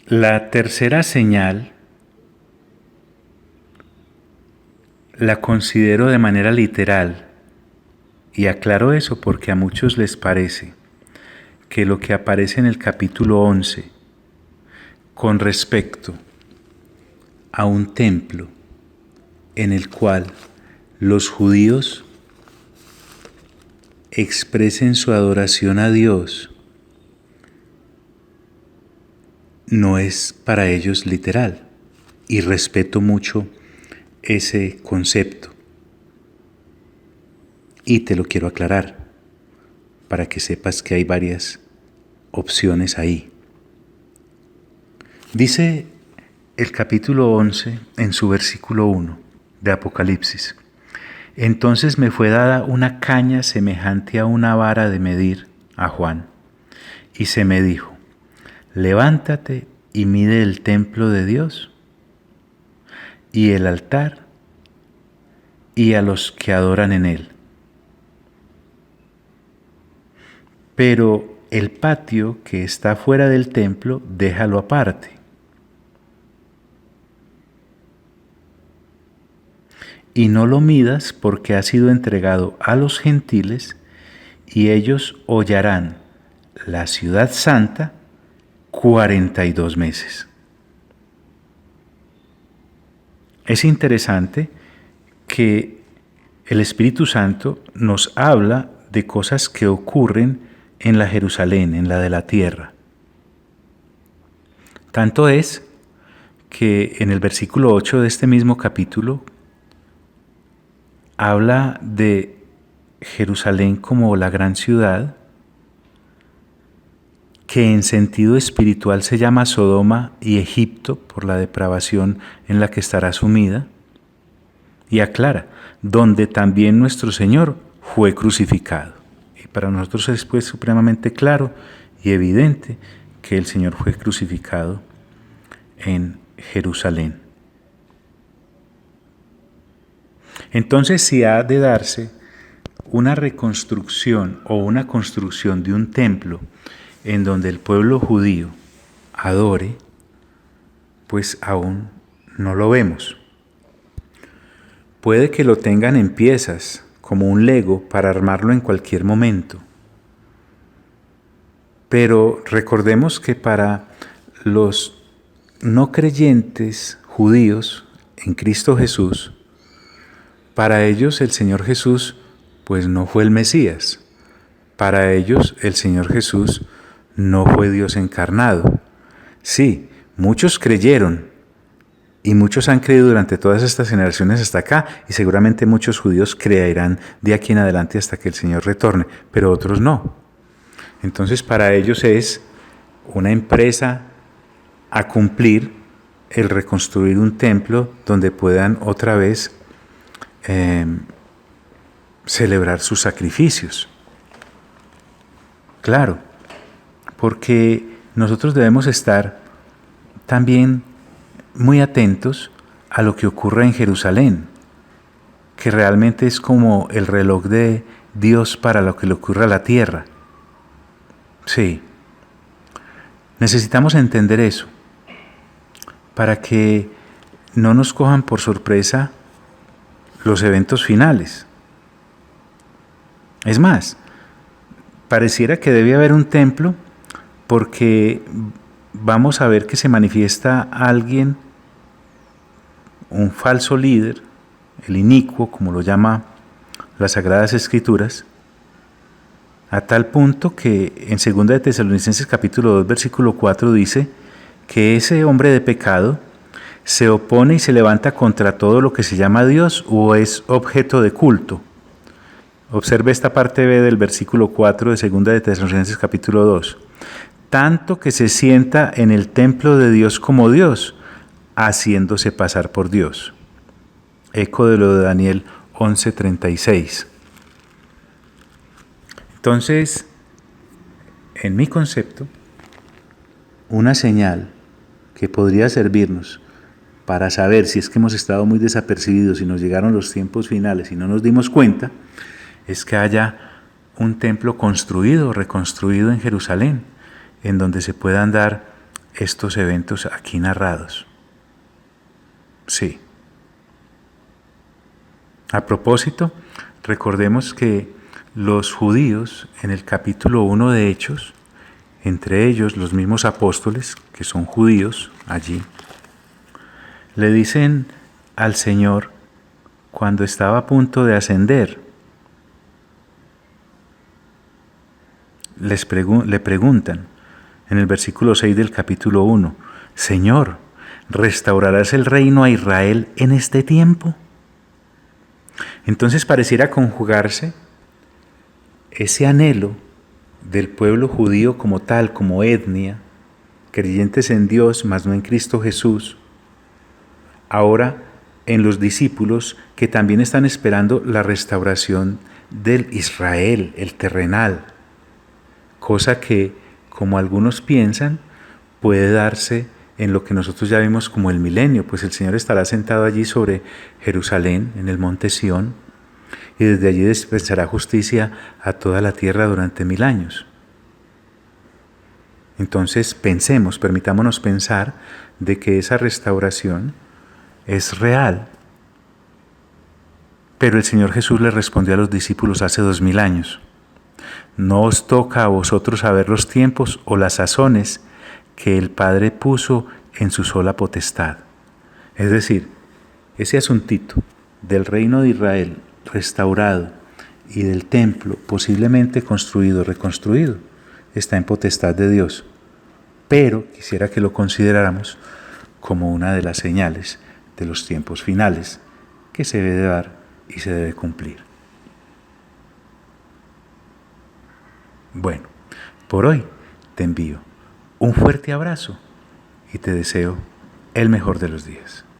La tercera señal la considero de manera literal, y aclaro eso porque a muchos les parece que lo que aparece en el capítulo 11 con respecto a un templo en el cual los judíos expresen su adoración a Dios no es para ellos literal, y respeto mucho ese concepto. Y te lo quiero aclarar para que sepas que hay varias opciones ahí. Dice el capítulo 11 en su versículo 1 de Apocalipsis: entonces me fue dada una caña semejante a una vara de medir a Juan, y se me dijo: levántate y mide el templo de Dios, y el altar, y a los que adoran en él. Pero el patio que está fuera del templo, déjalo aparte. Y no lo midas, porque ha sido entregado a los gentiles, y ellos hollarán la ciudad santa 42 meses. Es interesante que el Espíritu Santo nos habla de cosas que ocurren en la Jerusalén, en la de la tierra. Tanto es que en el versículo 8 de este mismo capítulo habla de Jerusalén como la gran ciudad, que en sentido espiritual se llama Sodoma y Egipto por la depravación en la que estará sumida, y aclara, donde también nuestro Señor fue crucificado. Y para nosotros es pues supremamente claro y evidente que el Señor fue crucificado en Jerusalén. Entonces, si ha de darse una reconstrucción o una construcción de un templo en donde el pueblo judío adore, pues aún no lo vemos. Puede que lo tengan en piezas, como un Lego, para armarlo en cualquier momento. Pero recordemos que para los no creyentes judíos en Cristo Jesús, para ellos el Señor Jesús pues no fue el Mesías. Para ellos el Señor Jesús no fue Dios encarnado. Sí, muchos creyeron y muchos han creído durante todas estas generaciones hasta acá, y seguramente muchos judíos creerán de aquí en adelante hasta que el Señor retorne, pero otros no. Entonces para ellos es una empresa a cumplir el reconstruir un templo donde puedan otra vez celebrar sus sacrificios. Claro, porque nosotros debemos estar también muy atentos a lo que ocurre en Jerusalén, que realmente es como el reloj de Dios para lo que le ocurre a la tierra. Sí, necesitamos entender eso, para que no nos cojan por sorpresa los eventos finales. Es más, pareciera que debe haber un templo porque vamos a ver que se manifiesta alguien, un falso líder, el inicuo, como lo llama las Sagradas Escrituras, a tal punto que en 2 de Tesalonicenses capítulo 2 versículo 4 dice que ese hombre de pecado se opone y se levanta contra todo lo que se llama Dios o es objeto de culto. Observe esta parte B del versículo 4 de 2 de Tesalonicenses capítulo 2. Tanto que se sienta en el templo de Dios como Dios, haciéndose pasar por Dios. Eco de lo de Daniel 11:36. Entonces, en mi concepto, una señal que podría servirnos para saber si es que hemos estado muy desapercibidos y nos llegaron los tiempos finales y no nos dimos cuenta, es que haya un templo construido, reconstruido en Jerusalén, en donde se puedan dar estos eventos aquí narrados. Sí. A propósito, recordemos que los judíos en el capítulo 1 de Hechos, entre ellos los mismos apóstoles, que son judíos allí, le dicen al Señor cuando estaba a punto de ascender, le preguntan en el versículo 6 del capítulo 1, Señor, ¿restaurarás el reino a Israel en este tiempo? Entonces pareciera conjugarse ese anhelo del pueblo judío como tal, como etnia, creyentes en Dios, mas no en Cristo Jesús, ahora en los discípulos que también están esperando la restauración del Israel, el terrenal, cosa que, como algunos piensan, puede darse en lo que nosotros ya vimos como el milenio, pues el Señor estará sentado allí sobre Jerusalén, en el monte Sión, y desde allí dispensará justicia a toda la tierra durante 1000 años. Entonces pensemos, permitámonos pensar de que esa restauración es real. Pero el Señor Jesús le respondió a los discípulos hace 2000 años, no os toca a vosotros saber los tiempos o las sazones que el Padre puso en su sola potestad. Es decir, ese asuntito del reino de Israel restaurado y del templo posiblemente construido, reconstruido, está en potestad de Dios. Pero quisiera que lo consideráramos como una de las señales de los tiempos finales que se debe dar y se debe cumplir. Bueno, por hoy te envío un fuerte abrazo y te deseo el mejor de los días.